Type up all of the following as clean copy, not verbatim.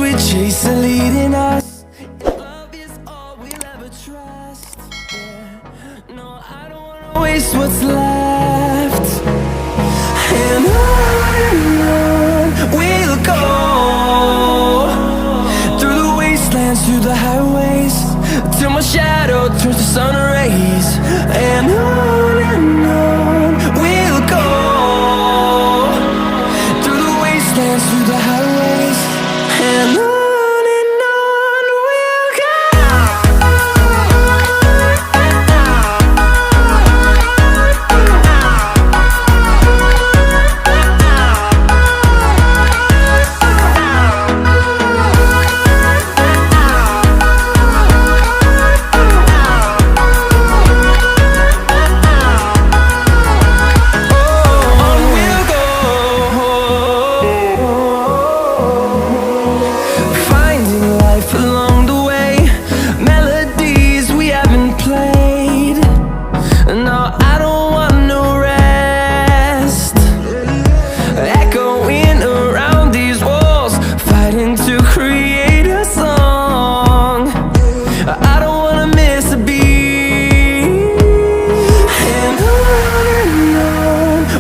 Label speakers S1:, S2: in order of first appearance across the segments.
S1: we chase are leading us. Love is all we'll ever trust. Yeah. No, I don't wanna waste what's left. And on we'll go, through the wastelands, through the highways, till my shadow turns to sun rays. And on we'll go, through the wastelands, through the highways, and on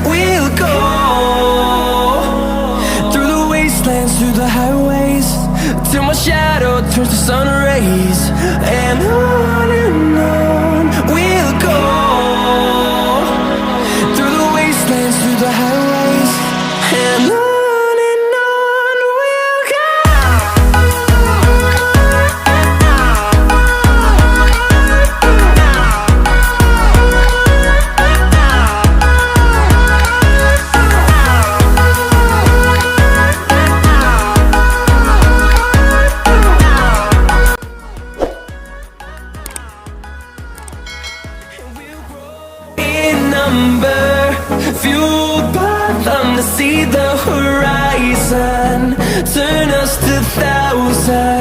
S1: we'll go. Through the highways, till my shadow turns to sun rays. And on we'll go, through the wastelands, through the highways, and on we'll go. Fueled by them to see the horizon, turn us to thousands.